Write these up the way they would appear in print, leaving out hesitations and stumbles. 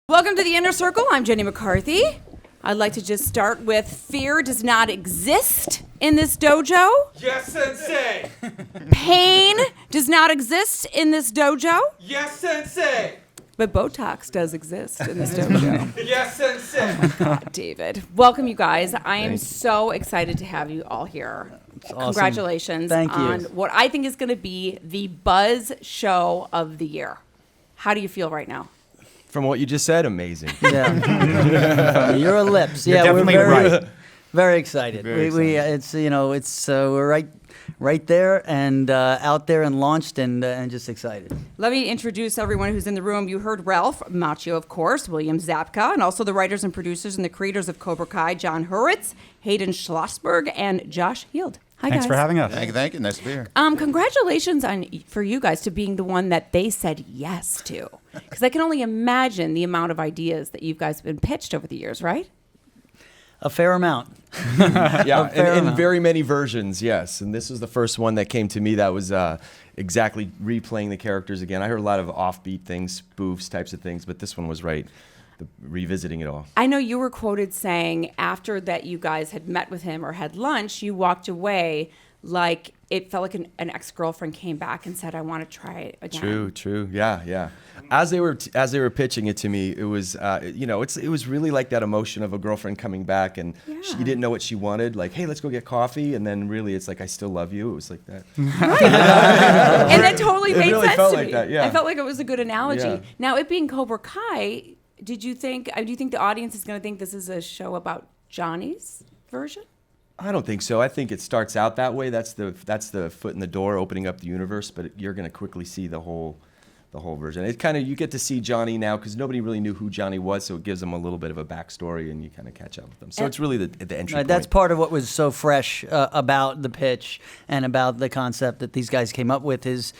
Welcome to the Inner Circle. I'm Jenny McCarthy. I'd like to just start with fear does not exist in this dojo. Yes, sensei. Pain does not exist in this dojo. Yes, sensei. But Botox does exist in this dojo. Yes, sensei. God, David. Welcome, you guys. I am so excited to have you all here. Awesome. Congratulations Thank you. on what I think is going to be the buzz show of the year. How do you feel right now? From what you just said, amazing. Yeah, your lips. You're Yeah, definitely we're right. very excited. We're right there and out there and launched and just excited. Let me introduce everyone who's in the room. You heard Ralph Macchio, of course, William Zabka, and also the writers and producers and the creators of Cobra Kai, Jon Hurwitz, Hayden Schlossberg, and Josh Heald. Hi, Thanks guys. for having us. Thank you. Nice to be here. Congratulations for you guys to being the one that they said yes to. Because I can only imagine the amount of ideas that you guys have been pitched over the years, right? A fair amount. Yeah, fair in amount. very many versions, yes. And this was the first one that came to me that was exactly replaying the characters again. I heard a lot of offbeat things, spoofs, types of things, but this one was revisiting it all. I know you were quoted saying after that you guys had met with him or had lunch, you walked away like it felt like an ex-girlfriend came back and said, I want to try it again. True. Yeah. As they were pitching it to me, it was it was really like that emotion of a girlfriend coming back and she didn't know what she wanted. Like, hey, let's go get coffee, and then really it's like I still love you. It was like that. Right. And that totally made really sense felt to like me. that, yeah. I felt like it was a good analogy. Yeah. Now, it being Cobra Kai, do you think the audience is going to think this is a show about Johnny's version? I don't think so. I think it starts out that way. That's the foot in the door, opening up the universe. But you're going to quickly see the whole version. It kind of, you get to see Johnny now because nobody really knew who Johnny was, so it gives them a little bit of a backstory, and you kind of catch up with them. So it's really the entry point. That's part of what was so fresh about the pitch and about the concept that these guys came up with is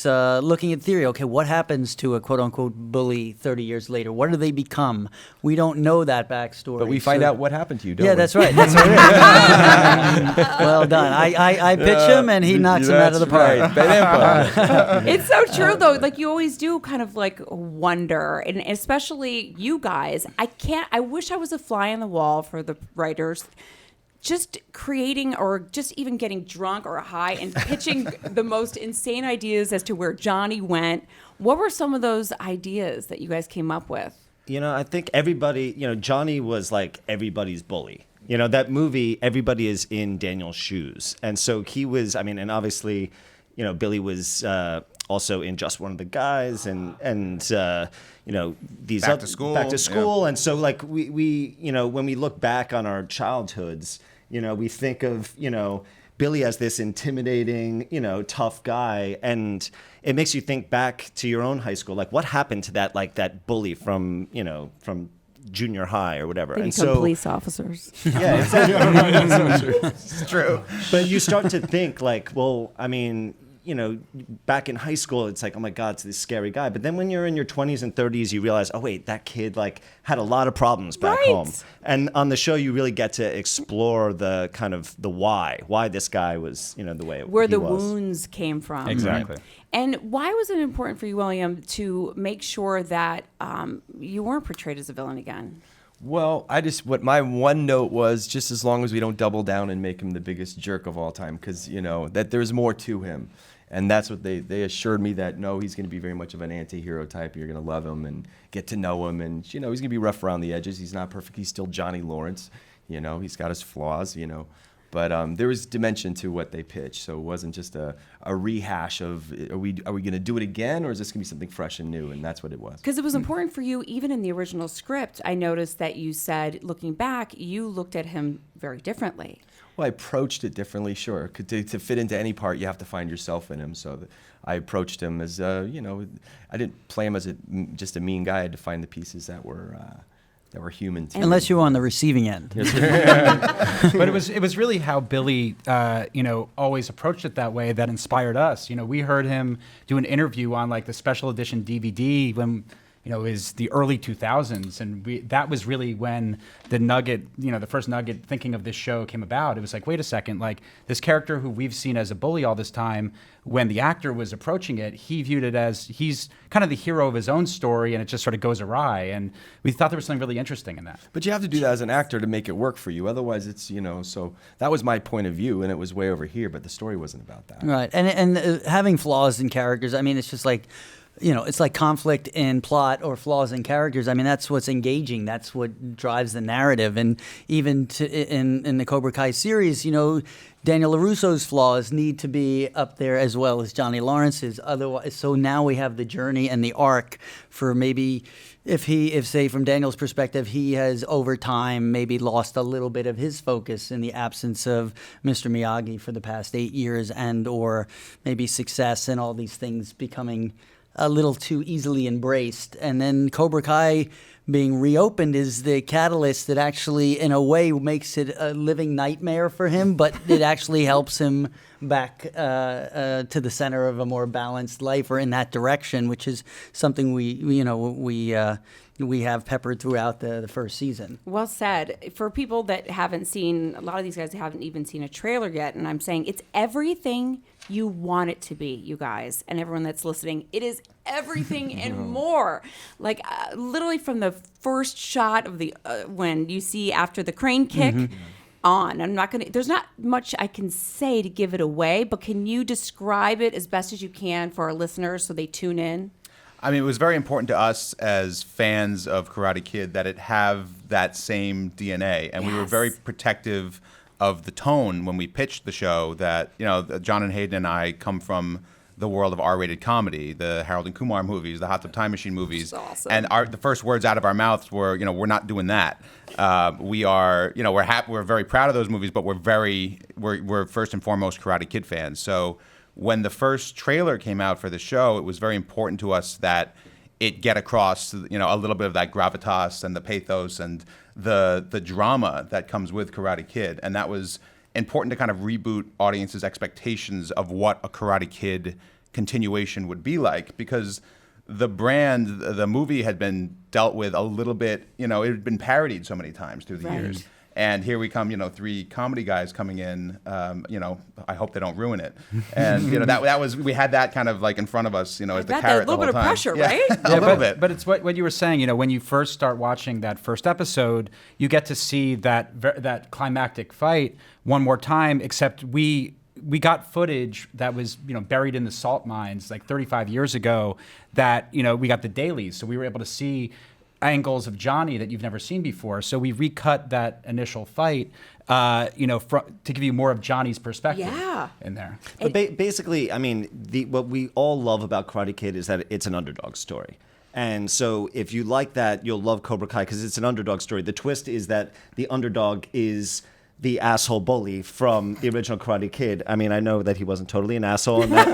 looking at theory. Okay, what happens to a quote-unquote bully 30 years later? What do they become? We don't know that backstory. But we find out what happened to you, don't we? Yeah, that's right. That's what it is. Well done. I pitch him, and he knocks him out of the park. Right. It's so true, though. Like, you always do kind of like wonder, and especially you guys. I wish I was a fly on the wall for the writers. Just creating or just even getting drunk or high and pitching the most insane ideas as to where Johnny went. What were some of those ideas that you guys came up with? I think everybody, Johnny was like everybody's bully. That movie, everybody is in Daniel's shoes. And so he was, and obviously, Billy was also in Just One of the Guys and these Back to School. Yeah. And so like we when we look back on our childhoods, we think of, Billy as this intimidating, tough guy. And it makes you think back to your own high school. Like, what happened to that bully from junior high or whatever? They and become so police officers. yeah, exactly. It's true. But you start to think like, well, back in high school, it's like, oh my God, it's this scary guy. But then when you're in your 20s and 30s, you realize, oh wait, that kid like had a lot of problems back home. And on the show, you really get to explore the kind of the why this guy was, the way it Where he the was. wounds came from. Exactly. And why was it important for you, William, to make sure that you weren't portrayed as a villain again? Well, what my one note was, just as long as we don't double down and make him the biggest jerk of all time, because, that there's more to him. And that's what they assured me, that no, he's going to be very much of an anti-hero type. You're going to love him and get to know him. And, he's going to be rough around the edges. He's not perfect. He's still Johnny Lawrence. He's got his flaws, But there was dimension to what they pitched. So it wasn't just a rehash of, are we going to do it again, or is this going to be something fresh and new? And that's what it was. Because it was important for you, even in the original script, I noticed that you said, looking back, you looked at him very differently. Well, I approached it differently, sure. To fit into any part, you have to find yourself in him. So I approached him as, I didn't play him as just a mean guy. I had to find the pieces that were human to me. Unless you were on the receiving end. But it was really how Billy, always approached it that way that inspired us. We heard him do an interview on like the special edition DVD when is the early 2000s, and that was really when the nugget, the first nugget thinking of this show came about. It was like, wait a second, like this character who we've seen as a bully all this time, when the actor was approaching it, he viewed it as he's kind of the hero of his own story, and it just sort of goes awry. And we thought there was something really interesting in that. But you have to do that as an actor to make it work for you. Otherwise, it's, so that was my point of view, and it was way over here, but the story wasn't about that. Right. And having flaws in characters, I mean, it's just like, it's like conflict in plot or flaws in characters. I mean, that's what's engaging. That's what drives the narrative. And even in the Cobra Kai series, Daniel LaRusso's flaws need to be up there as well as Johnny Lawrence's. Otherwise, so now we have the journey and the arc for maybe if say from Daniel's perspective, he has over time maybe lost a little bit of his focus in the absence of Mr. Miyagi for the past 8 years, and or maybe success and all these things becoming a little too easily embraced. And then Cobra Kai being reopened is the catalyst that actually, in a way, makes it a living nightmare for him, but it actually helps him back to the center of a more balanced life, or in that direction, which is something we have peppered throughout the first season. Well said. For people that haven't seen, a lot of these guys haven't even seen a trailer yet, and I'm saying it's everything you want it to be, you guys, and everyone that's listening. It is everything and more. Like literally from the first shot of the when you see after the crane kick on. I'm not gonna. There's not much I can say to give it away, but can you describe it as best as you can for our listeners so they tune in? I mean, it was very important to us as fans of Karate Kid that it have that same DNA, and we were very protective of the tone when we pitched the show. That John and Hayden and I come from the world of R-rated comedy, the Harold and Kumar movies, the Hot Tub Time Machine movies, awesome. and the first words out of our mouths were, we're not doing that. We are, we're happy, we're very proud of those movies, but we're first and foremost Karate Kid fans. So when the first trailer came out for the show, it was very important to us that it get across, a little bit of that gravitas and the pathos and the drama that comes with Karate Kid. And that was important to kind of reboot audiences' expectations of what a Karate Kid continuation would be like, because the brand, the movie had been dealt with a little bit, it had been parodied so many times through the years. And here we come, three comedy guys coming in. I hope they don't ruin it. And that was, we had that kind of like in front of us, as the carrot the whole time. A little bit of pressure, right? A little bit. But it's what you were saying. When you first start watching that first episode, you get to see that climactic fight one more time. Except we got footage that was buried in the salt mines like 35 years ago. That we got the dailies, so we were able to see angles of Johnny that you've never seen before. So we recut that initial fight, to give you more of Johnny's perspective in there. But basically, I mean, what we all love about Karate Kid is that it's an underdog story. And so if you like that, you'll love Cobra Kai because it's an underdog story. The twist is that the underdog is the asshole bully from the original Karate Kid. I mean, I know that he wasn't totally an asshole, and that,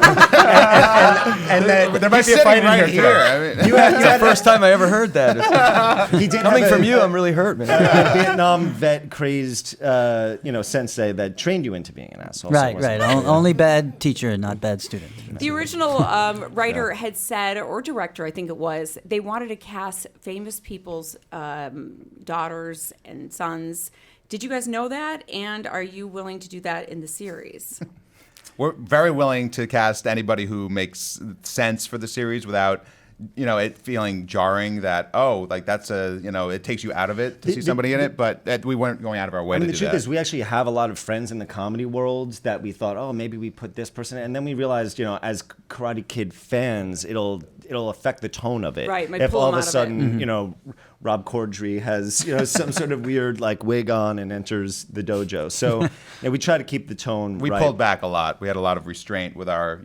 and that there might be a fight right here. I mean, it's the first time I ever heard that. he did Coming from you, I'm really hurt, man. A Vietnam vet crazed, sensei that trained you into being an asshole. Right. Only bad teacher, not bad student. The original writer had said, or director, I think it was, they wanted to cast famous people's daughters and sons. Did you guys know that? And are you willing to do that in the series? We're very willing to cast anybody who makes sense for the series without, it feeling jarring that, that's it takes you out of it to see somebody in it, but we weren't going out of our way to do that. The truth is, we actually have a lot of friends in the comedy world that we thought, maybe we put this person in. And then we realized, as Karate Kid fans, it'll affect the tone of it. Right, might if pull all them of a out of it. sudden, Rob Corddry has, some sort of weird wig on and enters the dojo. So we try to keep the tone We right. pulled back a lot. We had a lot of restraint with our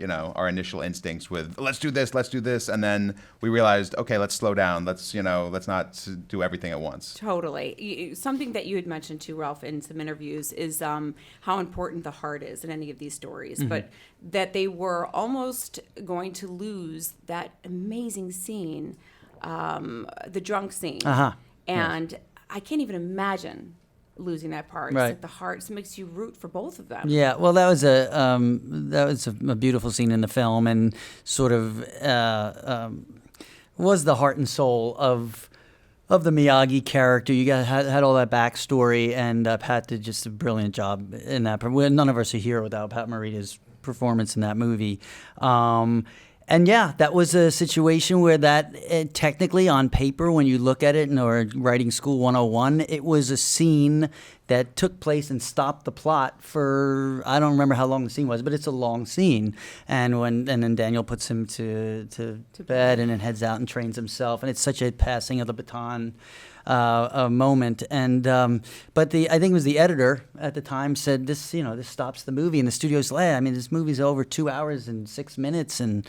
initial instincts with let's do this, and then we realized, okay, let's slow down. Let's not do everything at once. Totally. Something that you had mentioned too, Ralph, in some interviews is how important the heart is in any of these stories, but that they were almost going to lose that amazing scene, the drunk scene. And I can't even imagine losing that part. Right. It's like the heart just makes you root for both of them. Yeah, well, that was a beautiful scene in the film, and sort of was the heart and soul of the Miyagi character. You had all that backstory, and Pat did just a brilliant job in that. None of us are here without Pat Morita's performance in that movie. And yeah, that was a situation where technically on paper, when you look at it, or writing school 101, it was a scene that took place and stopped the plot for, I don't remember how long the scene was, but it's a long scene. And then Daniel puts him to bed and then heads out and trains himself. And it's such a passing of the baton a moment. And but I think it was the editor at the time said, this stops the movie. And the studio's like, I mean, this movie's over 2 hours and 6 minutes, and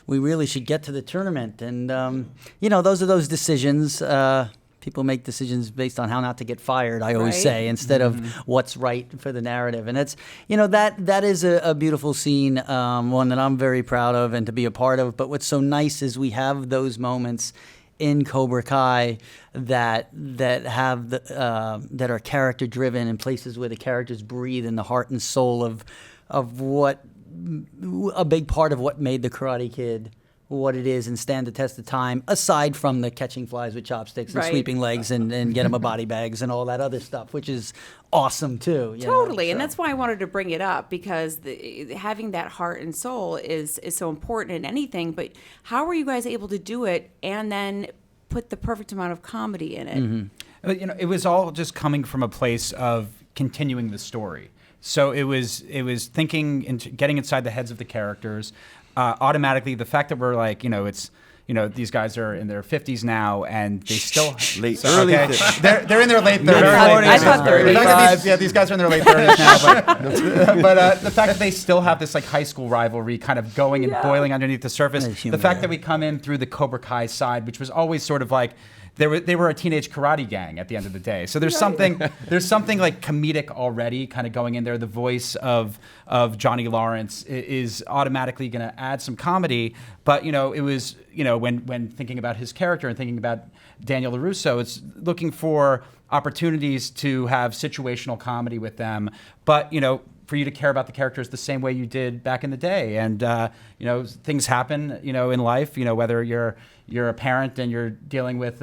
we really should get to the tournament. And those are those decisions. People make decisions based on how not to get fired, I always say, instead of what's right for the narrative. And it's, that is a beautiful scene, one that I'm very proud of and to be a part of. But what's so nice is we have those moments in Cobra Kai that are character driven, in places where the characters breathe in the heart and soul of what a big part of what made the Karate Kid what it is and stand the test of time, aside from the catching flies with chopsticks and sweeping legs and get them a body bags and all that other stuff, which is awesome too. Totally, and that's why I wanted to bring it up, because having that heart and soul is so important in anything. But how were you guys able to do it and then put the perfect amount of comedy in it? It was all just coming from a place of continuing the story. So it was thinking into getting inside the heads of the characters. Automatically, the fact that we're like, these guys are in their 50s now, and they still early. They're in their late 30s. I thought 35. These guys are in their late 30s now. But the fact that they still have this like high school rivalry kind of going and boiling underneath the surface. The fact that we come in through the Cobra Kai side, which was always sort of like, they were a teenage karate gang at the end of the day. So there's something like comedic already kind of going in there. The voice of Johnny Lawrence is automatically going to add some comedy. But it was when thinking about his character and thinking about Daniel LaRusso, it's looking for opportunities to have situational comedy with them. But for you to care about the characters the same way you did back in the day, and things happen in life. Whether you're a parent and you're dealing with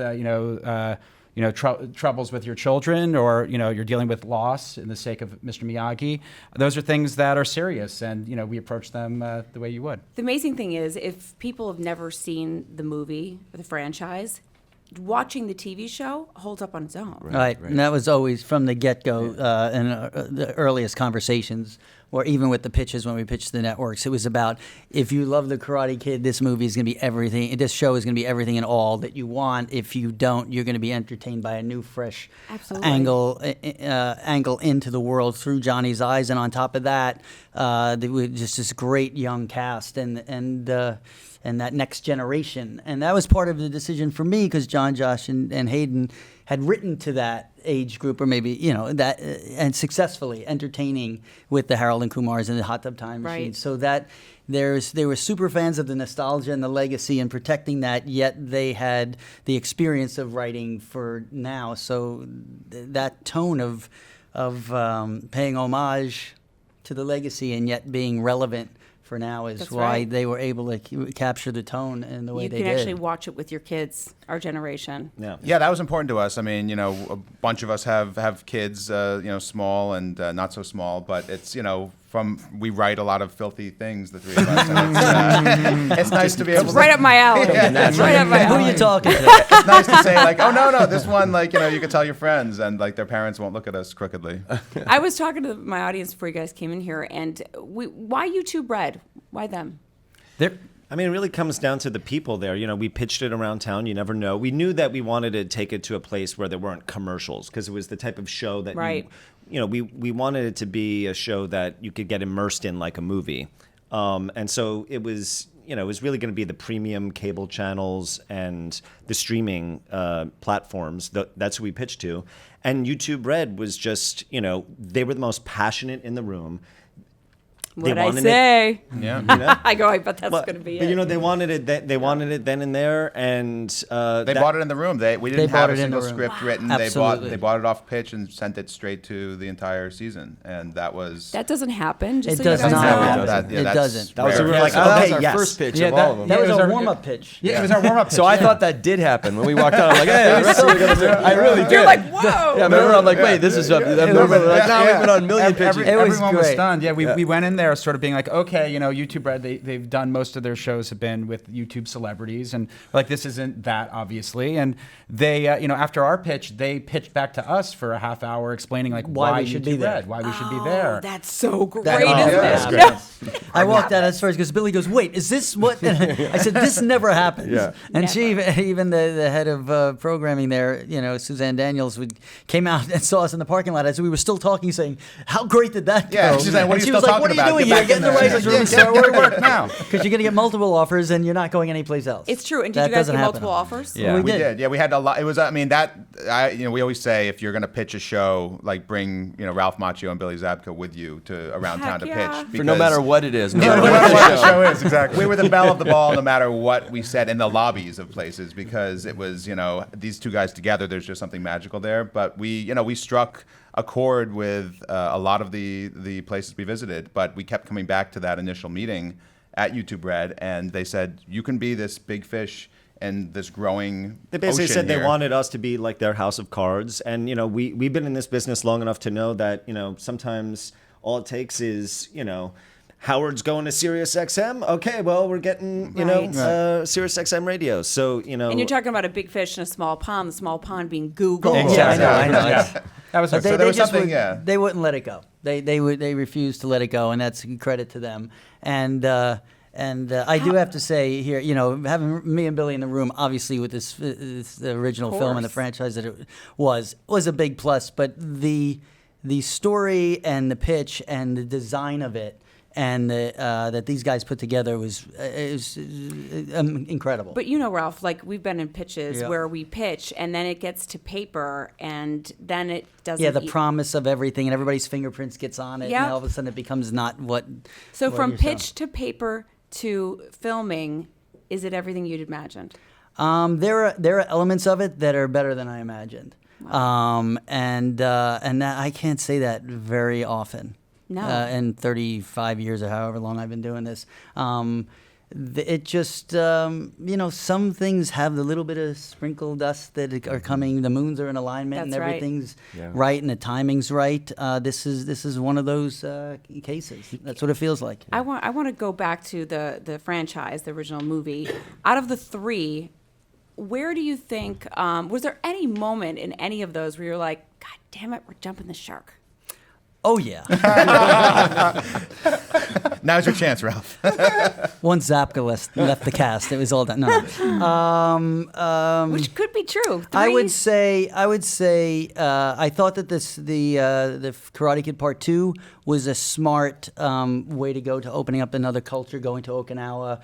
troubles with your children, or you're dealing with loss in the sake of Mr. Miyagi. Those are things that are serious, and we approach them the way you would. The amazing thing is, if people have never seen the movie or the franchise, watching the TV show holds up on its own. Right. And that was always from the get-go in the earliest conversations, or even with the pitches when we pitched the networks. It was about, if you love the Karate Kid, this movie is going to be everything. This show is going to be everything and all that you want. If you don't, you're going to be entertained by a new, fresh angle into the world through Johnny's eyes. And on top of that, just this great young cast and that next generation. And that was part of the decision for me, because John, Josh, and Hayden had written to that age group, or maybe, that, and successfully entertaining with the Harold and Kumars and the Hot Tub Time Machine. Right. So that they were super fans of the nostalgia and the legacy and protecting that, yet they had the experience of writing for now. So that tone of paying homage to the legacy and yet being relevant for now is why they were able to capture the tone in the way they did. You can actually watch it with your kids, our generation. Yeah, that was important to us. I mean, a bunch of us have kids, small and not so small, but it's, we write a lot of filthy things, the three of us. And it's nice to be able to... right up my alley. That's right up my alley. Who are you talking to? It's nice to say, like, oh, no, this one, like, you can tell your friends, and, like, their parents won't look at us crookedly. I was talking to my audience before you guys came in here, and why YouTube Red? Why them? I mean, it really comes down to the people there. We pitched it around town. You never know. We knew that we wanted to take it to a place where there weren't commercials, because it was the type of show that we wanted it to be a show that you could get immersed in like a movie. And so it was, it was really going to be the premium cable channels and the streaming platforms. That's who we pitched to. And YouTube Red was just, they were the most passionate in the room. What I wanted say? Yeah. I go, I bet that's going to be But it. you know, they wanted it. They wanted it then and there, and They bought it in the room. We didn't bought have a it in the single room. script written. Absolutely. They bought it off pitch and sent it straight to the entire season, and that was. That doesn't happen. Just It so you does guys not know. happen. It that's doesn't. That was rare. we were like, that was okay, our yes. first pitch Yeah, of all of them. That was it was our our- warm-up pitch. Yeah, it was our warm-up. So I thought that did happen when we walked out. I'm like, hey, the rest of you gonna do it. I really did. You're like, whoa. Yeah, remember? I'm like, wait, this is something. Like, no, we've been on a million pitches. It was Everyone was great. stunned. Yeah, we went in there sort of being like, okay, you know, YouTube Red, they've done most of their shows have been with YouTube celebrities, and like this isn't that obviously. And they, you know, after our pitch, they pitched back to us for a half hour explaining like Why we should YouTube be there. Red, why we should be there. That's so great, That- isn't yeah, it? that's No. I walked out as first because Billy goes, "Wait, is this what?" I said, "This never happens." Yeah. And she, even the head of programming there, you know, Suzanne Daniels, came out and saw us in the parking lot as we were still talking, saying, "How great did that go?" Yeah, she's like, "What are And you she still was like, talking "What are you about? doing Get here? back Get in in the there." writers' room Yeah, and start get to working work now. because you're going to get multiple offers and you're not going anyplace else." It's true. And did That you guys doesn't get happen. multiple offers? Yeah. we We did. did. Yeah, we had a lot. It was. I mean, we always say if you're going to pitch a show, like bring Ralph Macchio and Billy Zabka with you to around Heck town to yeah. pitch. For no matter what it is. No matter Whatever what the show is, exactly. We were the belle of the ball no matter what we said in the lobbies of places because it was, these two guys together, there's just something magical there. But we struck a chord with a lot of the places we visited, but we kept coming back to that initial meeting at YouTube Red, and they said, you can be this big fish and this growing They basically ocean said they here. wanted us to be like their house of cards, and we've been in this business long enough to know that sometimes all it takes is Howard's going to SiriusXM. Okay, well we're getting Right. SiriusXM radio. So And you're talking about a big fish in a small pond. The small pond being Google. Yeah, I know. Yeah. That was But So there was just something, would, they wouldn't let it go. They refused to let it go, and that's credit to them. And I do have to say here, having me and Billy in the room, obviously with this the original film and the course. franchise that it was a big plus. But the story and the pitch and the design of it and that these guys put together was incredible. But Ralph, like we've been in pitches Yeah. where we pitch and then it gets to paper and then it doesn't. yeah, the promise of everything and everybody's fingerprints gets on it, Yep. and all of a sudden it becomes not what. So what from you're selling. pitch to paper to filming, is it everything you'd imagined? There are elements of it that are better than I imagined, and that, I can't say that very often. No. In 35 years or however long I've been doing this, it just some things have the little bit of sprinkle dust that are coming. The moons are in alignment and That's right. everything's right and the timing's right. This is one of those cases. That's what it feels like. I want to go back to the franchise, the original movie. Out of the three, where do you think was there any moment in any of those where you're like, God damn it, we're jumping the shark? Oh yeah. Now's your chance, Ralph. Once Zabka left the cast, it was all done. No. Which could be true. I Three? would say I thought that the Karate Kid Part 2 was a smart way to go to opening up another culture, going to Okinawa,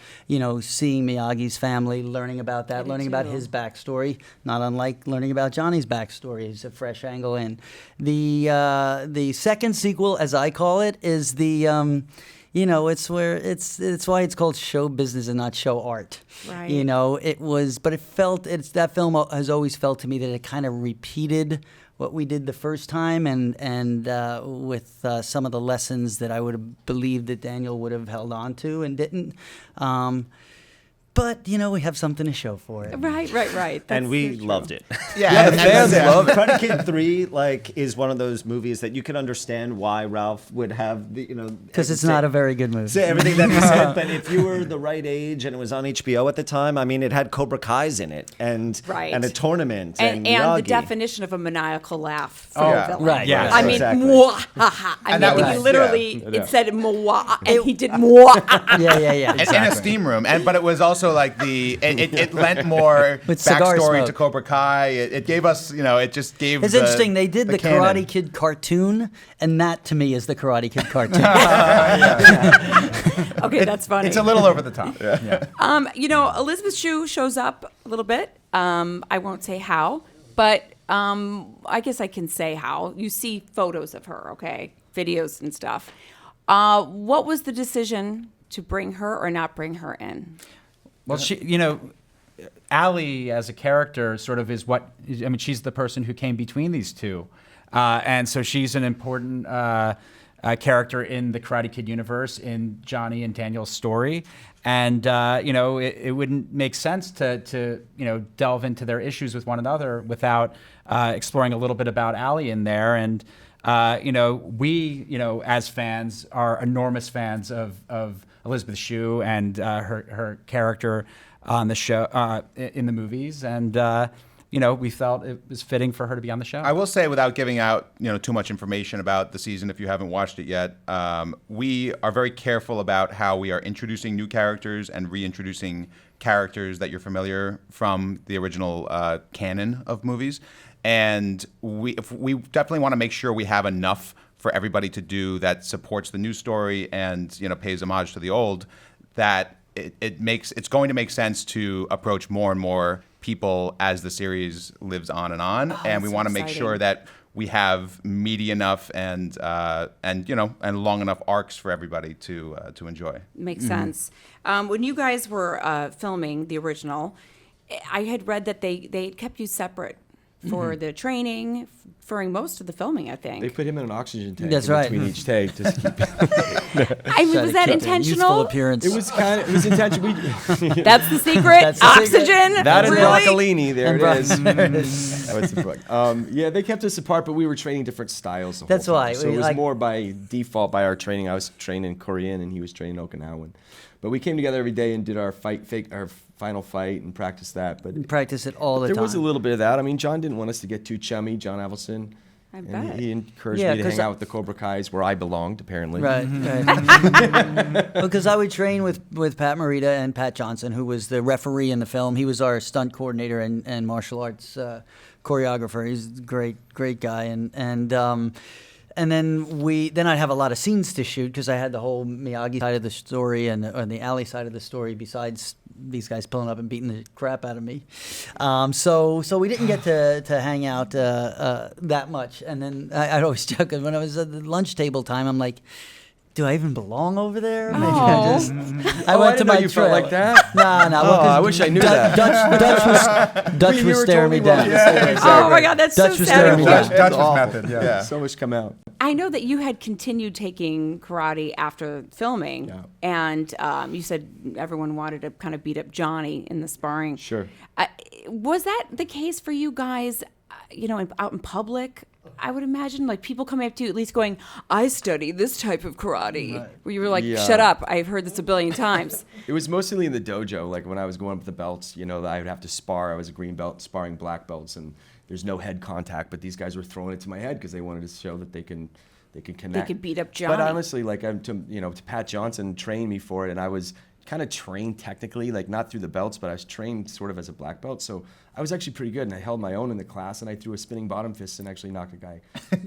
seeing Miyagi's family, learning about that, learning about his backstory, not unlike learning about Johnny's backstory. It's a fresh angle in. The second sequel, as I call it, is the it's why it's called show business and not show art. Right. That film has always felt to me that it kind of repeated what we did the first time, and with some of the lessons that I would have believed that Daniel would have held on to and didn't. But we have something to show for it. Right. and we That's true. loved it. Yeah, the fans love it. Karate Kid 3 is one of those movies that you can understand why Ralph would have Because it's not a very good movie. say everything that he said, but if you were the right age and it was on HBO at the time, I mean, it had Cobra Kai's in it and Right. and a tournament And the Miyagi. definition of a maniacal laugh for yeah. a villain. Right. Yeah. I mean, Exactly. mwah, ha, ha. I And mean, that he was- literally, yeah. it said mwah, and he did mwah. Yeah. In a steam room, but it was also like it lent more With cigar backstory smoke. to Cobra Kai. It gave us, it just gave. It's interesting. They did the canon. Karate Kid cartoon, and that to me is the Karate Kid cartoon. Okay, that's funny. It's a little over the top. Elizabeth Shue shows up a little bit. I won't say how, but I guess I can say how. You see photos of her, okay, videos and stuff. What was the decision to bring her or not bring her in? Well, Allie as a character sort of is she's the person who came between these two. And so she's an important character in the Karate Kid universe, in Johnny and Daniel's story. And, it wouldn't make sense to delve into their issues with one another without exploring a little bit about Allie in there. And, we, as fans, are enormous fans of Elizabeth Shue and her character on the show, in the movies. And, we felt it was fitting for her to be on the show. I will say, without giving out too much information about the season, if you haven't watched it yet, we are very careful about how we are introducing new characters and reintroducing characters that you're familiar from the original canon of movies. And we definitely want to make sure we have enough for everybody to do that supports the new story and pays homage to the old, that it's going to make sense to approach more and more people as the series lives on and on. And we want to make sure that we have meaty enough and long enough arcs for everybody to enjoy. Makes sense. When you guys were filming the original, I had read that they kept you separate for the training during most of the filming, I think. They put him in an oxygen tank That's right. between each take. Just to keep I mean, was that Youthful intentional? appearance. it was intentional. That's the secret. That's the secret. Oxygen. That and really? broccolini, there it is. That was the book. Yeah, they kept us apart, but we were training different styles. That's whole time. why. So We it was like- more by default by our training. I was training Korean and he was training Okinawan. But we came together every day and did our final fight and practiced that. But Practice it all the there time. was a little bit of that. I mean, John didn't want us to get too chummy, John Avildsen. I And bet. he encouraged Yeah, me to 'cause hang out with the Cobra Kais where I belonged, apparently. Right, right. Because I would train with Pat Morita and Pat Johnson, who was the referee in the film. He was our stunt coordinator and martial arts choreographer. He's a great guy. And then I'd have a lot of scenes to shoot because I had the whole Miyagi side of the story and the alley side of the story besides these guys pulling up and beating the crap out of me. So we didn't get to hang out that much. And then I'd always joke when I was at the lunch table time, I'm like, do I even belong over there? Maybe I just. I Oh, went I didn't to know my you felt trailer. like that. No. Oh, I wish I knew that. Dutch You was were staring me totally welcome down. to say that. Oh my God, that's Dutch so was sad. staring me down. Dutch's Awful. method, yeah. So much come out. I know that you had continued taking karate after filming, Yeah. and you said everyone wanted to kind of beat up Johnny in the sparring. Sure. Was that the case for you guys? Out in public, I would imagine, like people coming up to you at least going, "I study this type of karate," where you were like, Yeah. "Shut up! I've heard this a billion times." It was mostly in the dojo. Like when I was going up with the belts, I would have to spar. I was a green belt sparring black belts, and there's no head contact. But these guys were throwing it to my head because they wanted to show that they can connect. They could beat up Johnny. But honestly, like to Pat Johnson trained me for it, and I was kind of trained technically, like not through the belts, but I was trained sort of as a black belt. So I was actually pretty good, and I held my own in the class, and I threw a spinning bottom fist and actually knocked a guy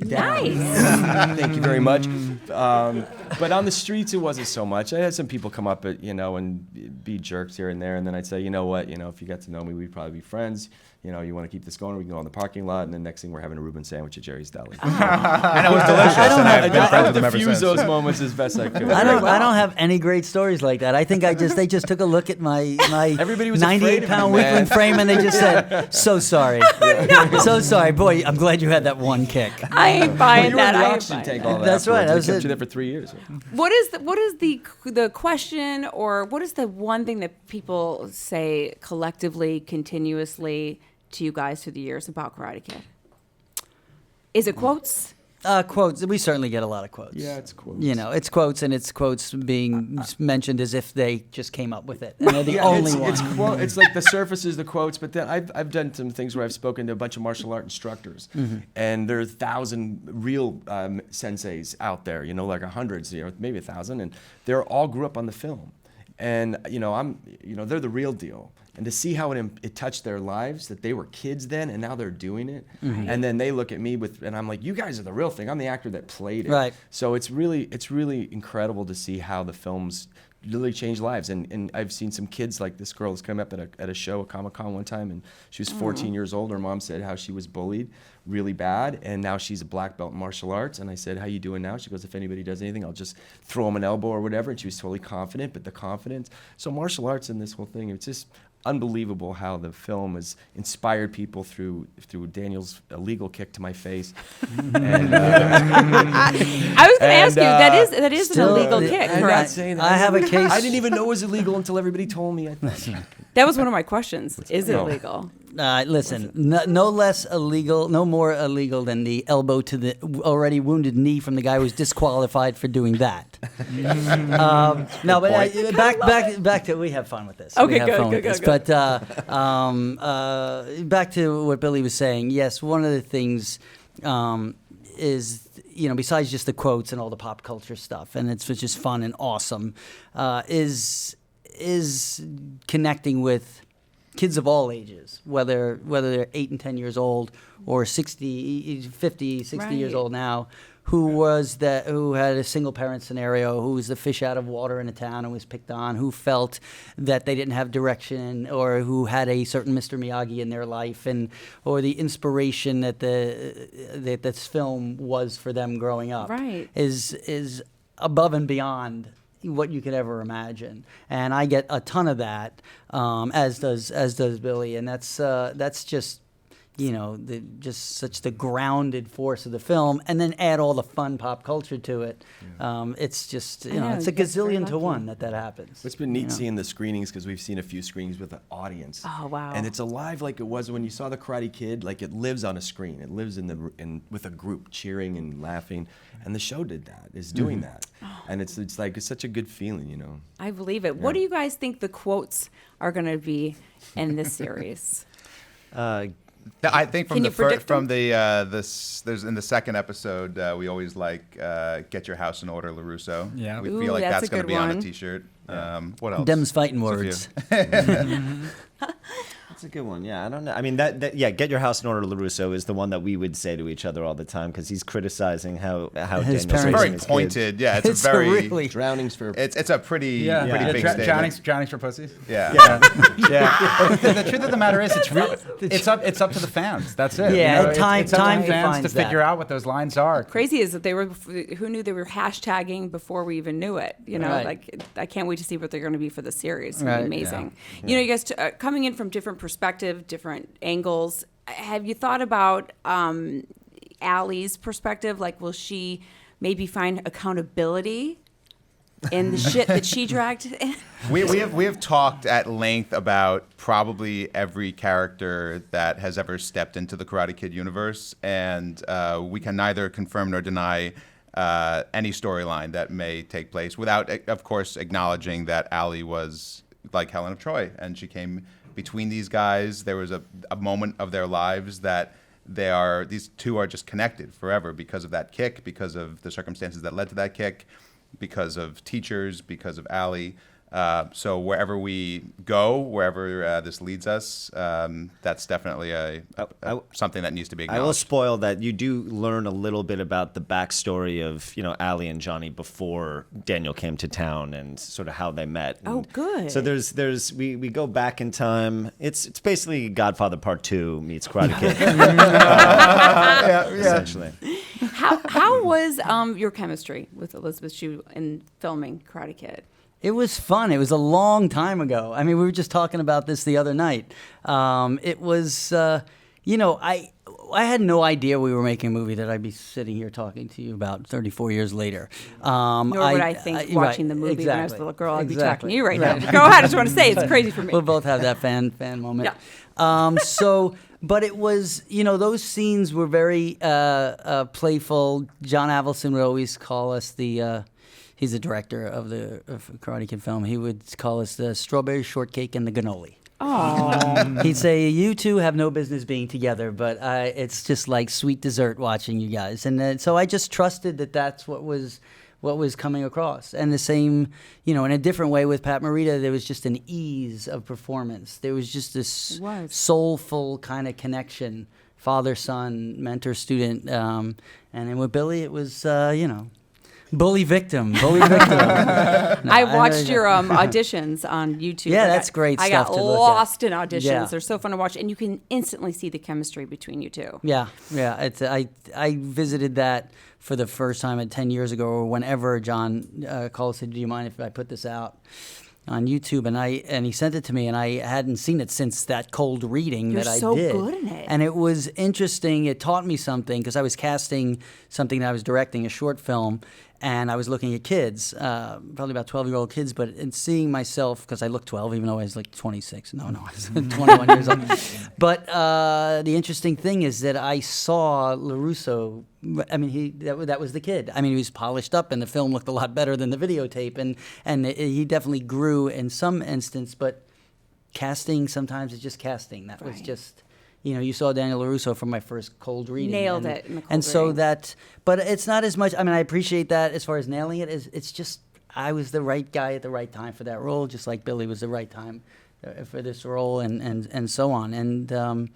down. Nice. Thank you very much. But on the streets, it wasn't so much. I had some people come up, and be jerks here and there, and then I'd say, you know what, if you got to know me, we'd probably be friends. You want to keep this going, we can go in the parking lot, and then next thing we're having a Reuben sandwich at Jerry's Deli. And it was delicious. and I've been I friends have with them ever diffused since. those moments as best I could. I don't have any great stories like that. I think they just took a look at my Everybody was afraid of 98-pound you, man. weakling frame and they just said, "So sorry, so sorry, boy. I'm glad you had that one kick." I ain't buying You were in that. the I ain't oxygen buying tank that. all that. That's right. afterwards. I I was kept at- you there for 3 years. What is the question, or what is the one thing that people say collectively, continuously to you guys through the years about Karate Kid? Is it quotes? Quotes. We certainly get a lot of quotes. Yeah, it's quotes. It's quotes, and it's quotes being mentioned as if they just came up with it, and they're the only one. It's like the surface is the quotes, but then I've done some things where I've spoken to a bunch of martial art instructors, and there's 1,000 real senseis out there, like hundreds, maybe 1,000, and they're all grew up on the film, and they're the real deal. And to see how it touched their lives, that they were kids then and now they're doing it. And then they look at me and I'm like, you guys are the real thing. I'm the actor that played it. Right. So it's really incredible to see how the films literally changed lives. And I've seen some kids, like this girl has come up at a show at Comic-Con one time, and she was 14 years old. Her mom said how she was bullied really bad, and now she's a black belt in martial arts. And I said, how you doing now? She goes, if anybody does anything, I'll just throw them an elbow or whatever. And she was totally confident, but the confidence. So martial arts and this whole thing, it's just unbelievable how the film has inspired people through Daniel's illegal kick to my face. And, I was going to ask you, that is an Still, illegal kick, I'm not correct? saying that. I have a case. I didn't even know it was illegal until everybody told me. That was one of my questions. Is it No. illegal? Listen, no less illegal, no more illegal than the elbow to the already wounded knee from the guy who was disqualified for doing that. No, but back to, we have fun with this. Okay, We have good, fun good, with good, this. But back to what Billy was saying. Yes, one of the things is, besides just the quotes and all the pop culture stuff, and it's just fun and awesome, is connecting with kids of all ages, whether they're 8 and 10 years old or 60, 50, 60 years Right. old now, who had a single parent scenario, who was the fish out of water in a town and was picked on, who felt that they didn't have direction, or who had a certain Mr. Miyagi in their life, or the inspiration that this film was for them growing up, Right. is above and beyond what you could ever imagine. And I get a ton of that, as does Billy, and that's just just such the grounded force of the film, and then add all the fun pop culture to it. It's just I know, it's a you guys are very gazillion to lucky. one that happens. It's been neat seeing the screenings, because we've seen a few screenings with an audience. Oh, wow. And it's alive like it was when you saw The Karate Kid. Like, it lives on a screen. It lives with a group cheering and laughing. And the show did that. Is doing that. And it's such a good feeling, I believe it. What do you guys think the quotes are going to be in this series? I think Can you predict them? there's in the second episode, we always get your house in order, LaRusso. Yeah. We Ooh, feel like that's that's a going to good be on a one. T-shirt. What else? Them's fighting Sophia? words. That's a good one. Yeah, I don't know. I mean, get your house in order, LaRusso, is the one that we would say to each other all the time, because he's criticizing how His Daniel's parents- It's raising very his pointed. kids. Yeah, it's, It's a very. really Drownings for... It's a pretty Yeah, pretty big statement. drownings for pussies. Yeah. Yeah. the truth of the matter is, it's up to the fans. That's it. Yeah, It's time up to the fans defines to figure that. out what those lines are. Crazy is that who knew they were hashtagging before we even knew it? Right. Like, I can't wait to see what they're going to be for the series. It's going to Right. be amazing. You guys coming in from different perspective, different angles. Have you thought about Allie's perspective? Like, will she maybe find accountability in the shit that she dragged in? We have talked at length about probably every character that has ever stepped into the Karate Kid universe, and we can neither confirm nor deny any storyline that may take place without, of course, acknowledging that Allie was like Helen of Troy, and she came between these guys. There was a moment of their lives that these two are just connected forever because of that kick, because of the circumstances that led to that kick, because of teachers, because of Allie. So wherever we go, wherever this leads us, that's definitely something that needs to be I will acknowledged. spoil that you do learn a little bit about the backstory of Allie and Johnny before Daniel came to town, and sort of how they met. Oh, And good. So we go back in time. It's basically Godfather Part 2 meets Karate Kid. Essentially. How was your chemistry with Elizabeth Shue in filming Karate Kid? It was fun. It was a long time ago. I mean, we were just talking about this the other night. It was, I had no idea we were making a movie that I'd be sitting here talking to you about 34 years later. Nor would I think watching the movie when I was a little girl, I'd be talking to you right now. Go ahead. I just want to say it's crazy for me. We'll both have that fan moment. Yeah. But it was, those scenes were very playful. John Avildsen would always call us he's the director of the Karate Kid film. He would call us the strawberry shortcake and the cannoli. Oh. He'd say, you two have no business being together, but it's just like sweet dessert watching you guys. And so I just trusted that that's what was coming across. And the same, in a different way with Pat Morita, there was just an ease of performance. There was just this soulful kind of connection, father-son, mentor-student. And then with Billy, it was, Bully victim. Bully victim. No, I watched really your don't. auditions on YouTube. Yeah, I that's great I stuff got to look at. lost in auditions. Yeah. They're so fun to watch, and you can instantly see the chemistry between you two. Yeah. It's I visited that for the first time 10 years ago, or whenever John called, said, "Do you mind if I put this out on YouTube?" And he sent it to me, and I hadn't seen it since that cold reading You're that I so did. good in it. And it was interesting. It taught me something because I was casting something that I was directing, a short film, and I was looking at kids, probably about 12-year-old kids, but in seeing myself, because I look 12, even though I was like 26. No, I was 21 years old. But the interesting thing is that I saw LaRusso. I mean, that was the kid. I mean, he was polished up, and the film looked a lot better than the videotape, and he definitely grew in some instance. But casting sometimes is just casting. That was just, you saw Daniel LaRusso from my first cold reading. Nailed it in the cold And so reading. but it's not as much. I mean, I appreciate that as far as nailing it. It's just I was the right guy at the right time for that role, just like Billy was the right time for this role, and so on. And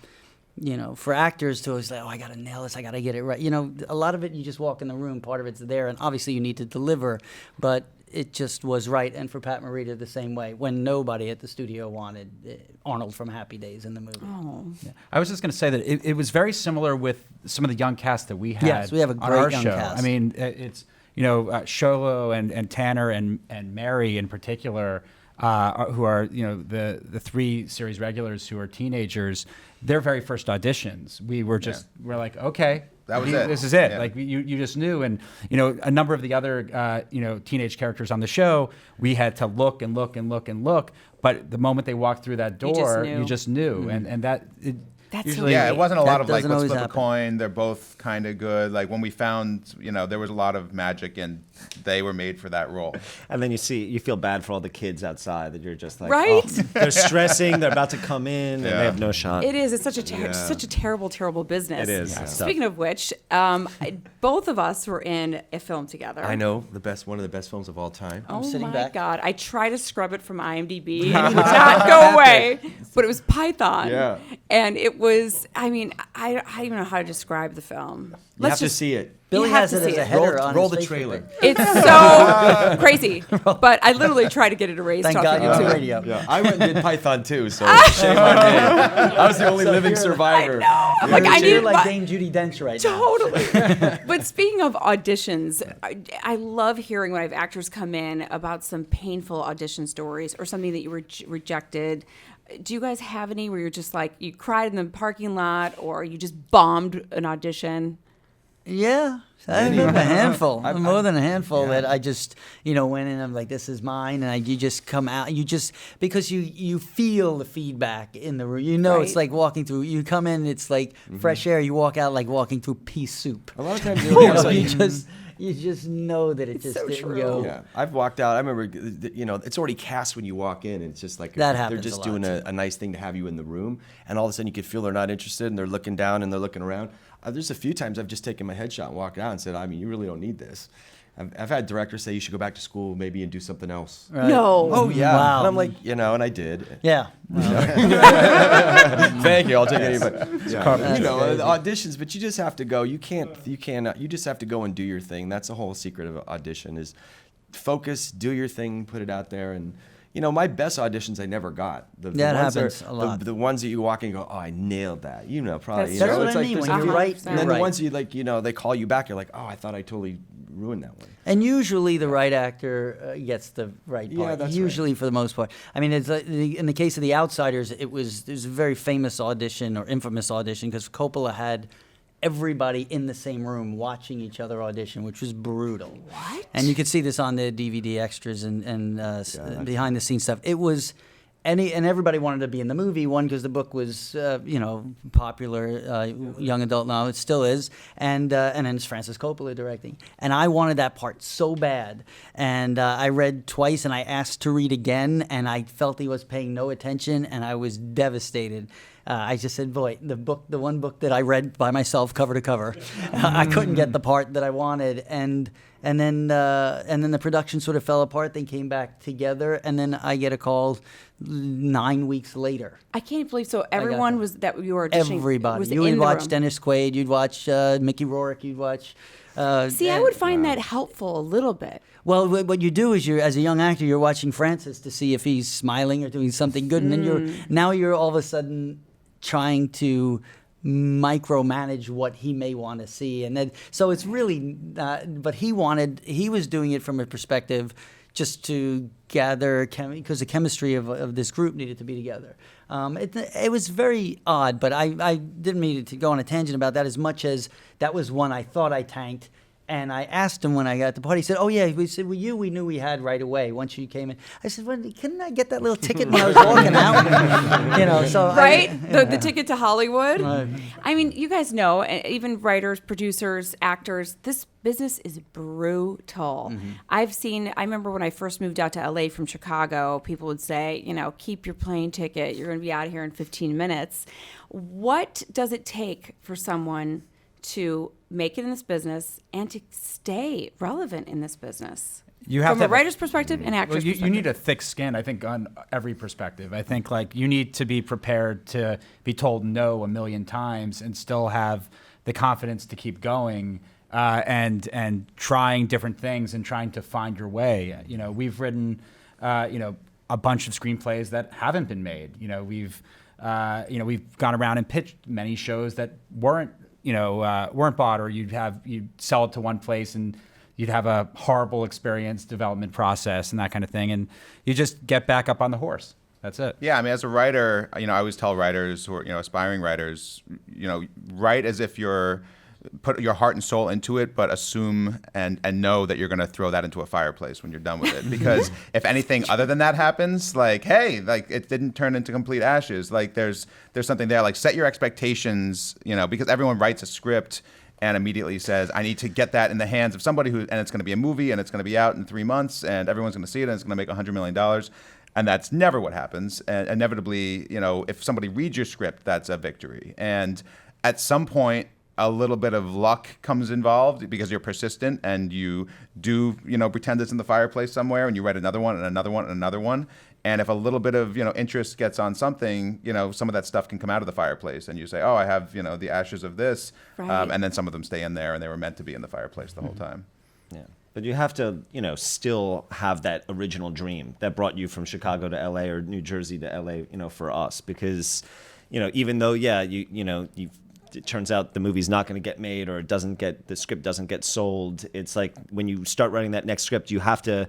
for actors to always like, oh, I got to nail this, I got to get it right. A lot of it, you just walk in the room, part of it's there, and obviously you need to deliver, but it just was right. And for Pat Morita, the same way, when nobody at the studio wanted Arnold from Happy Days in the movie. Oh. Yeah. I was just going to say that it was very similar with some of the young cast that we had Yes, we have a on great our young show. cast. I mean, it's, Sholo and Tanner and Mary in particular, who are, the 3 series regulars who are teenagers, their very first auditions, we're like, okay, That was it. This is it. Yeah. Like you just knew, and a number of the other teenage characters on the show, we had to look and look and look and look. But the moment they walked through that door, you just knew, and that. That's usually, Yeah, it wasn't a lot That of like, doesn't let's always flip a happen. coin. They're both kind of good. Like when we found, there was a lot of magic and they were made for that role. And then you feel bad for all the kids outside that you're just like, Right? oh, they're stressing, they're about to come in, and Yeah. they have no shot. It is. It's such a terrible, terrible business. It is. Yeah. Speaking of which, both of us were in a film together. I know one of the best films of all time. Oh sitting my back. God! I tried to scrub it from IMDb, and it would not go away. But it was Python. Yeah. And it was. I mean, I don't even know how to describe the film. You have to see it. Billy You have has to it see as a it. header on Roll his the Facebook trailer. page. It's so crazy. But I literally tried to get it erased Thank off God you're on YouTube. radio. Yeah, I went and did Python too, so shame on me. I was the only living survivor. I'm like, I You're need like my- Dame Judi Dench right now. Totally. But speaking of auditions, I love hearing when I have actors come in about some painful audition stories or something that you were rejected. Do you guys have any where you're just like, you cried in the parking lot or you just bombed an audition? Yeah, I have a handful, more than a handful that I just, went in. I'm like, this is mine, and you just come out. You just because you feel the feedback in the room. It's Right. like walking through. You come in, it's like fresh air. You walk out like walking through pea soup. A lot of times You just know that it just so didn't true. go. Yeah, I've walked out. I remember, it's already cast when you walk in. And it's just like That they're happens just a lot, doing too. a nice thing to have you in the room, and all of a sudden you could feel they're not interested, and they're looking down and they're looking around. There's a few times I've just taken my headshot and walked out and said, I mean, you really don't need this. I've had directors say you should go back to school maybe and do something else. Right. No. Oh yeah, Wow. and I'm like, and I did. Yeah. Thank you. I'll take any. But That's crazy. auditions. But you just have to go. You cannot. You just have to go and do your thing. That's the whole secret of audition is focus, do your thing, put it out there. And my best auditions I never got. The Yeah, it ones happens that a lot. The ones that you walk in and go, oh, I nailed that. Probably. That's That's what it's I like mean. there's When a you're few- right, And And then you're the right. ones you they call you back. You're like, oh, I thought I totally ruined that one. And usually the right actor gets the right part. Yeah, that's usually for the most part. I mean, it's in the case of The Outsiders, there's a very famous audition or infamous audition because Coppola had everybody in the same room watching each other audition, which was brutal. What? And you could see this on the DVD extras and behind the scenes stuff. It was. And everybody wanted to be in the movie. One, because the book was, popular, young adult now. It still is. And then it's Francis Coppola directing. And I wanted that part so bad. And I read twice, and I asked to read again, and I felt he was paying no attention, and I was devastated. I just said, boy, the one book that I read by myself, cover to cover, I couldn't get the part that I wanted. And and then the production sort of fell apart. They came back together, and then I get a call 9 weeks later. I can't believe so. Everyone was that you were auditioning. Everybody. Was You in would the watch room. Dennis Quaid. You'd watch Mickey Rourke. You'd watch. See, I would find that helpful a little bit. Well, what you do is as a young actor, you're watching Francis to see if he's smiling or doing something good, and then you're all of a sudden trying to micromanage what he may want to see, and then so it's really. But he was doing it from a perspective just to gather because the chemistry of this group needed to be together. It was very odd, but I didn't mean to go on a tangent about that as much as that was one I thought I tanked. And I asked him when I got at the party, he said, "Oh, yeah." We said, "Well, we knew we had right away once you came in." I said, "Well, couldn't I get that little ticket when I was walking out?" So Right? The ticket to Hollywood? I mean, you guys know, even writers, producers, actors, this business is brutal. I remember when I first moved out to LA from Chicago, people would say, keep your plane ticket. You're going to be out of here in 15 minutes. What does it take for someone to make it in this business and to stay relevant in this business? You have From to a have writer's perspective and actor's you perspective. need a thick skin, I think, on every perspective. I think you need to be prepared to be told no a million times and still have the confidence to keep going and trying different things and trying to find your way. We've written a bunch of screenplays that haven't been made. We've gone around and pitched many shows that weren't bought, or you'd sell it to one place and you'd have a horrible experience, development process, and that kind of thing, and you just get back up on the horse. That's it. Yeah, I mean, as a writer, I always tell writers who are, aspiring writers, write as if you're put your heart and soul into it, but assume and know that you're going to throw that into a fireplace when you're done with it. Because if anything other than that happens, it didn't turn into complete ashes. There's something there. Set your expectations, because everyone writes a script and immediately says, I need to get that in the hands of somebody and it's going to be a movie and it's going to be out in 3 months and everyone's going to see it and it's going to make $100 million. And that's never what happens. And inevitably, if somebody reads your script, that's a victory. And at some point, a little bit of luck comes involved because you're persistent and you do, pretend it's in the fireplace somewhere and you write another one and another one and another one. And if a little bit of, interest gets on something, some of that stuff can come out of the fireplace and you say, oh, I have, the ashes of this. Right. And then some of them stay in there and they were meant to be in the fireplace the whole time. Yeah. But you have to, still have that original dream that brought you from Chicago to LA or New Jersey to LA, for us. Because, even though, it turns out the movie's not going to get made or the script doesn't get sold. It's like when you start writing that next script, you have to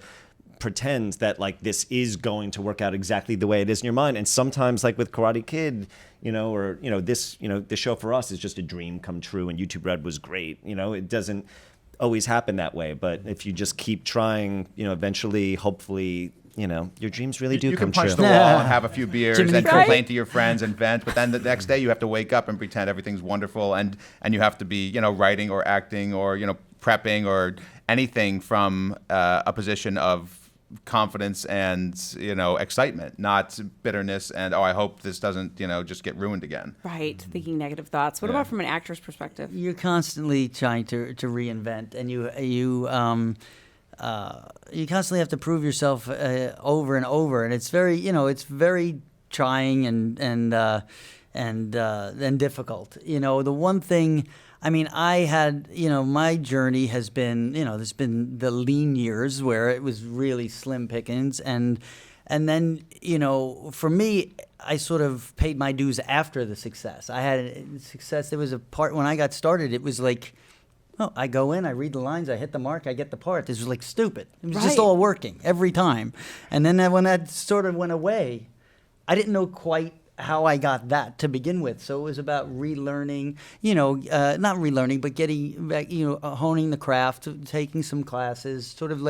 pretend that this is going to work out exactly the way it is in your mind. And sometimes with Karate Kid, this show for us is just a dream come true and YouTube Red was great. It doesn't always happen that way. But if you just keep trying, eventually, hopefully, your dreams really do you come can punch true. the wall and have a few beers and Right. complain to your friends and vent, but then the next day you have to wake up and pretend everything's wonderful and you have to be, writing or acting or, prepping or anything from a position of confidence and, excitement, not bitterness and, I hope this doesn't, just get ruined again. Right, thinking negative thoughts. What about from an actor's perspective? You're constantly trying to reinvent, and you constantly have to prove yourself over and over, and it's very, it's very trying and difficult. The one thing, I had, my journey has been, there's been the lean years where it was really slim pickings, and then, for me, I sort of paid my dues after the success. I had success. There was a part when I got started, it was like, oh, I go in, I read the lines, I hit the mark, I get the part. This was stupid. It was just Right. all working every time. And then when that sort of went away, I didn't know quite how I got that to begin with. So it was about relearning, not relearning, but getting back, honing the craft, taking some classes, sort of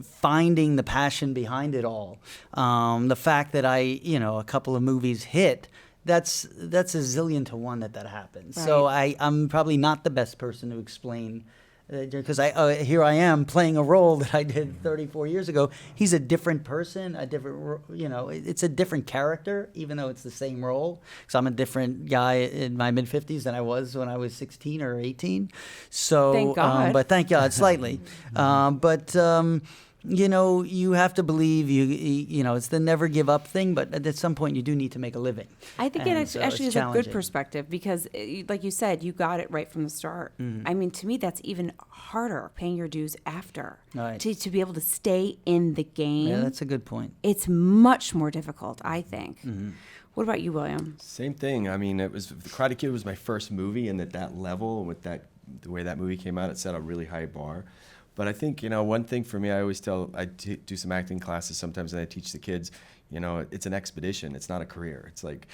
finding the passion behind it all. The fact that a couple of movies hit, that's a zillion to one that happens. Right. So I'm probably not the best person to explain because here I am playing a role that I did 34 years ago. He's a different person, it's a different character, even though it's the same role. So I'm a different guy in my mid-50s than I was when I was 16 or 18. So, Thank God. but thank God, slightly. You have to believe it's the never give up thing, but at some point you do need to make a living. I think And it so actually it's is a good challenging. perspective because, like you said, you got it right from the start. I mean, to me, that's even harder, paying your dues after. Right. To be able to stay in the game. Yeah, that's a good point. It's much more difficult, I think. What about you, William? Same thing. I mean, The Karate Kid was my first movie, and at that level, with the way that movie came out, it set a really high bar. But I think, one thing for me, I always I do some acting classes sometimes, and I teach the kids, it's an expedition. It's not a career. It's like,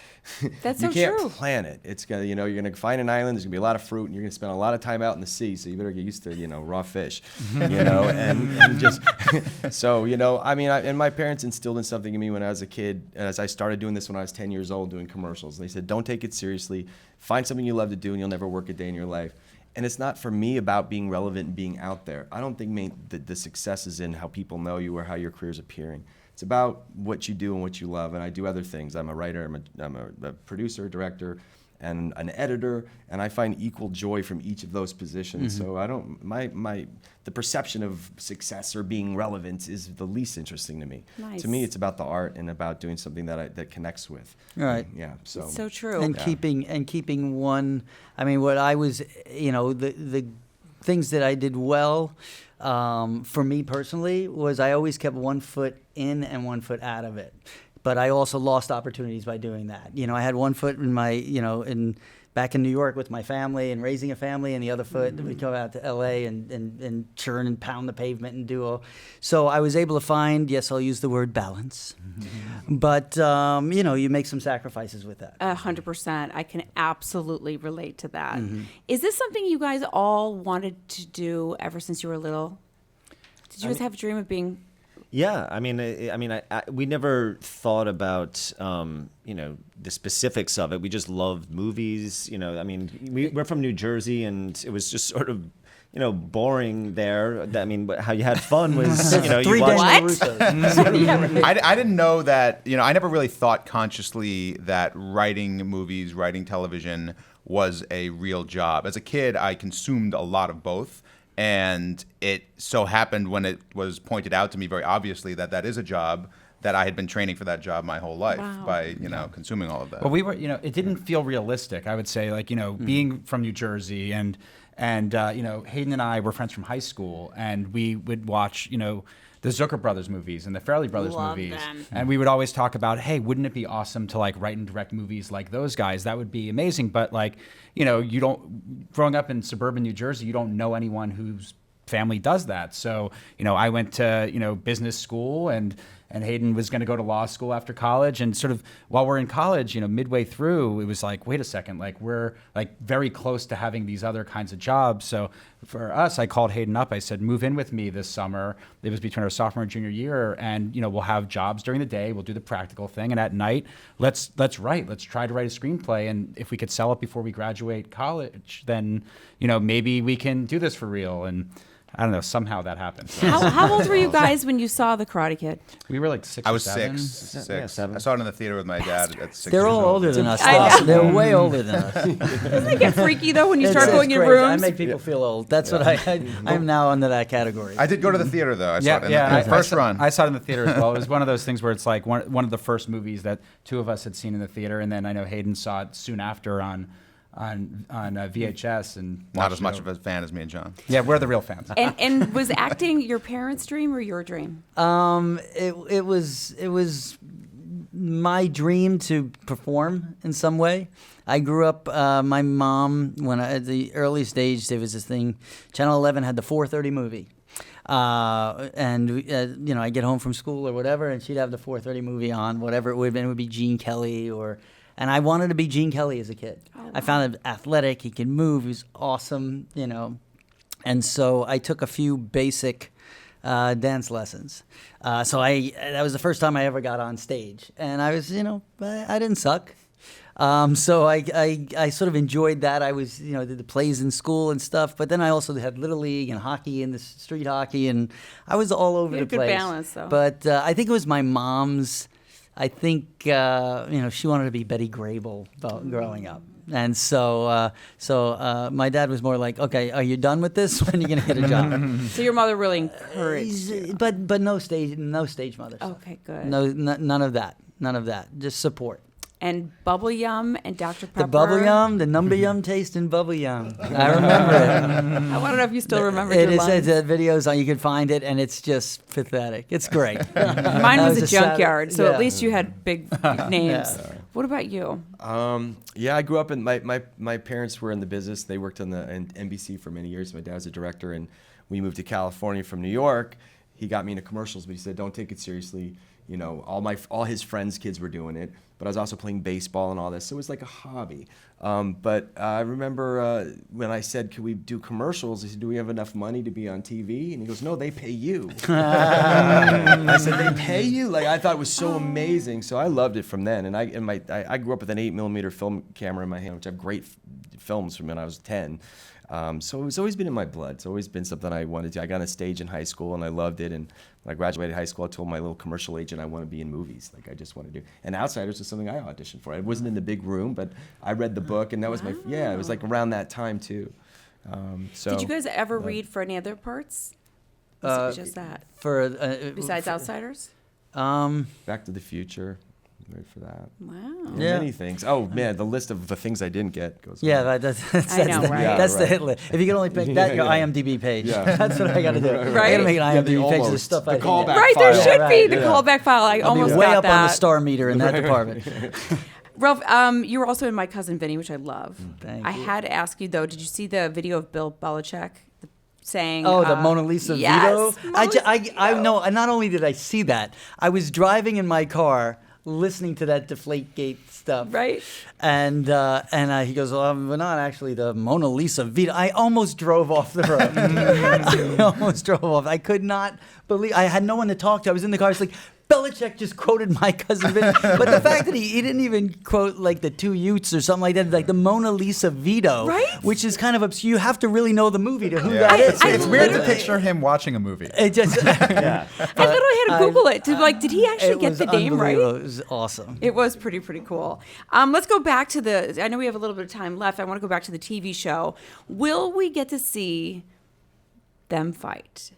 That's you so can't true. plan it. It's gonna, you're gonna find an island. There's gonna be a lot of fruit, and you're gonna spend a lot of time out in the sea. So you better get used to, raw fish, and just so, and my parents instilled in something in me when I was a kid, and as I started doing this when I was 10 years old, doing commercials. They said, don't take it seriously. Find something you love to do, and you'll never work a day in your life. And it's not for me about being relevant and being out there. I don't think the success is in how people know you or how your career's appearing. It's about what you do and what you love. And I do other things. I'm a writer, I'm a producer, director, and an editor, and I find equal joy from each of those positions. So I don't, the perception of success or being relevant is the least interesting to me. Nice. To me, it's about the art and about doing something that connects with. Right. Yeah. So. It's so true. And keeping one. I mean, what I was, the things that I did well, for me personally, was I always kept one foot in and one foot out of it. But I also lost opportunities by doing that. I had one foot in my, back in New York with my family and raising a family, and the other foot would go out to L.A. and churn and pound the pavement and do all. So I was able to find, yes, I'll use the word balance, but you make some sacrifices with that. 100%. I can absolutely relate to that. Is this something you guys all wanted to do ever since you were little? Did you guys have a dream of being? Yeah, we never thought about, the specifics of it. We just loved movies. We're from New Jersey, and it was just sort of, boring there. But how you had fun was, you Three watched. Daniel Russos. I didn't know that, I never really thought consciously that writing movies, writing television was a real job. As a kid, I consumed a lot of both. And it so happened when it was pointed out to me very obviously that is a job, that I had been training for that job my whole life by, consuming all of that. Well, we were, it didn't feel realistic. I would say, being from New Jersey and Hayden and I were friends from high school, and we would watch, the Zucker Brothers movies and the Farrelly Brothers Love movies. them. And we would always talk about, hey, wouldn't it be awesome to write and direct movies like those guys? That would be amazing. But growing up in suburban New Jersey, you don't know anyone whose family does that. So, I went to, business school, and Hayden was going to go to law school after college. And sort of while we're in college, midway through, it was like, wait a second, we're very close to having these other kinds of jobs. So for us, I called Hayden up. I said, move in with me this summer. It was between our sophomore and junior year. And, we'll have jobs during the day. We'll do the practical thing. And at night, let's write. Let's try to write a screenplay. And if we could sell it before we graduate college, then, maybe we can do this for real. And I don't know, somehow that happened. How old were you guys when you saw The Karate Kid? We were 6 I or was 7. six. Yeah, 7. I saw it in the theater with my dad at 6 They're years all old. older than us. I know. They're way older than us. Doesn't it get freaky, though, when you start It's going in crazy. rooms? I make people feel old. That's what I'm now under that category. I did go to the theater, though. I saw it in I the first saw- run. I saw it in the theater as well. It was one of those things where it's one of the first movies that two of us had seen in the theater, and then I know Hayden saw it soon after on VHS, and Not watched as much it. of a fan as me and John. Yeah, we're the real fans. And was acting your parents' dream or your dream? It was my dream to perform in some way. I grew up. My mom, at the early stage, there was this thing. Channel 11 had the 4:30 movie. And I get home from school or whatever, and she'd have the 4:30 movie on, whatever it would have been. It would be Gene Kelly and I wanted to be Gene Kelly as a kid. Oh, wow. I found him athletic. He could move. He was awesome, And so I took a few basic dance lessons. So that was the first time I ever got on stage, and I was, I didn't suck. So I sort of enjoyed that. I was, did the plays in school and stuff, but then I also had Little League and hockey and the street hockey, and I was all over You the had good place. balance, though. But I think it was my mom's. I think she wanted to be Betty Grable growing up, and so my dad was more like, "Okay, are you done with this? When are you gonna get a job?" So your mother really encouraged you. But no stage mothers. Okay, good. No, none of that. None of that. Just support. And Bubble Yum and Dr. Pepper. The bubble yum, the number yum taste in bubble yum. I remember it. I want to know if you still remember It your is. lines. It's videos on. You can find it, and it's just pathetic. It's great. Mine was a junkyard, so yeah. at least you had big names. What about you? Yeah, I grew up in my parents were in the business. They worked on the NBC for many years. My dad was a director, and we moved to California from New York. He got me into commercials, but he said, "Don't take it seriously." All his friends' kids were doing it, but I was also playing baseball and all this, so it was like a hobby. But I remember when I said, "Can we do commercials?" He said, "Do we have enough money to be on TV?" And he goes, "No, they pay you." I said, "They pay you?" Like, I thought it was so amazing, so I loved it from then. And I grew up with an 8mm film camera in my hand, which I have great films from when I was 10. So it's always been in my blood. It's always been something I wanted to. I got on a stage in high school, and I loved it. And when I graduated high school, I told my little commercial agent I want to be in movies. Like, I just want to do. And Outsiders was something I auditioned for. It wasn't in the big room, but I read the book, and that was it was like around that time, too. Did you guys ever read for any other parts? Was it just that? Besides Outsiders? Back to the Future. Ready for that. Wow. Yeah. Many things. Oh, man, the list of the things I didn't get goes on. Yeah, that's I know, right? That's the right. hit list. If you can only pick that, your IMDb page. Yeah. That's what I got to do. I got to make an IMDb the page of the almost, stuff the I didn't callback get. Right, there file. should be the Yeah. callback file. I I'll almost be way got up that. on the star meter in that department. Ralph, you were also in My Cousin Vinny, which I love. Thank I you. had to ask you, though, did you see the video of Bill Belichick saying... Oh, the Mona Lisa yes, veto? Mona Lisa I veto. know. Not only did I see that, I was driving in my car listening to that Deflategate stuff. Right. And he goes, well, we're not actually the Mona Lisa veto. I almost drove off the road. I almost drove off. I could not believe. I had no one to talk to. I was in the car. I was like, Belichick just quoted My Cousin Vinny. But the fact that he didn't even quote like the Two Utes or something like that, like the Mona Lisa veto, Right? which is kind of obscure. You have to really know the movie to who Yeah. that is. It's weird to literally- picture him watching a movie. It just, Yeah. I literally had to Google it. Did he actually it get was the name right? unbelievable. It was awesome. It was pretty cool. Let's go back to I know we have a little bit of time left. I want to go back to the TV show. Will we get to see them fight?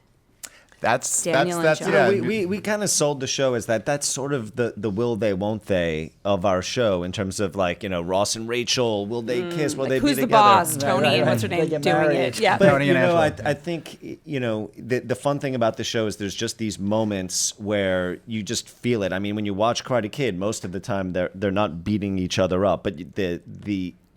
That's Daniel and John. yeah. We kind of sold the show as that's sort of the will they won't they of our show in terms of like Ross and Rachel, will they kiss, will Like, they who's be the together? boss? Tony right, and what's her right. name They get doing married. it? Yeah. But Tony and Angela. I think the fun thing about the show is there's just these moments where you just feel it. I mean, when you watch Karate Kid, most of the time they're not beating each other up, but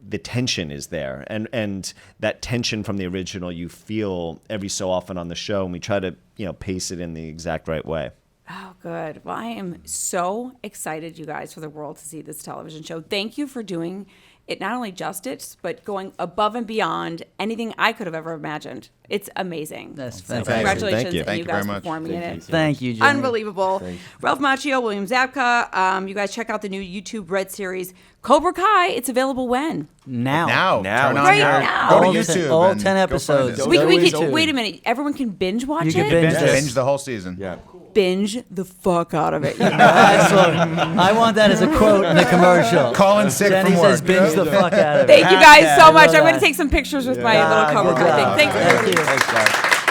the tension is there, and that tension from the original you feel every so often on the show, and we try to pace it in the exact right way. Oh, good. Well, I am so excited, you guys, for the world to see this television show. Thank you for doing it, not only justice, but going above and beyond anything I could have ever imagined. It's amazing. That's So fantastic. congratulations Thank you. and Thank you you guys very much. performing in it. Thank you, Jenny. Unbelievable. Ralph Macchio, William Zabka. You guys check out the new YouTube Red series, Cobra Kai. It's available when? Now. Now. Turn on Right your- now. Go to All YouTube. all and 10 go find episodes. it. We Always can, two. wait a minute. Everyone can binge watch You can it? binge Binge this. the whole season. Yeah. Binge the fuck out of it. Excellent. I want that as a quote in the commercial. Call in sick Jenny from says, work. binge the fuck out of it. Thank you guys so much. love I'm going to that. take some pictures with my little Cobra good Kai job. thing. Thanks. Thank you. Thanks, guys.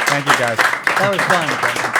Thank you, guys. That was fun.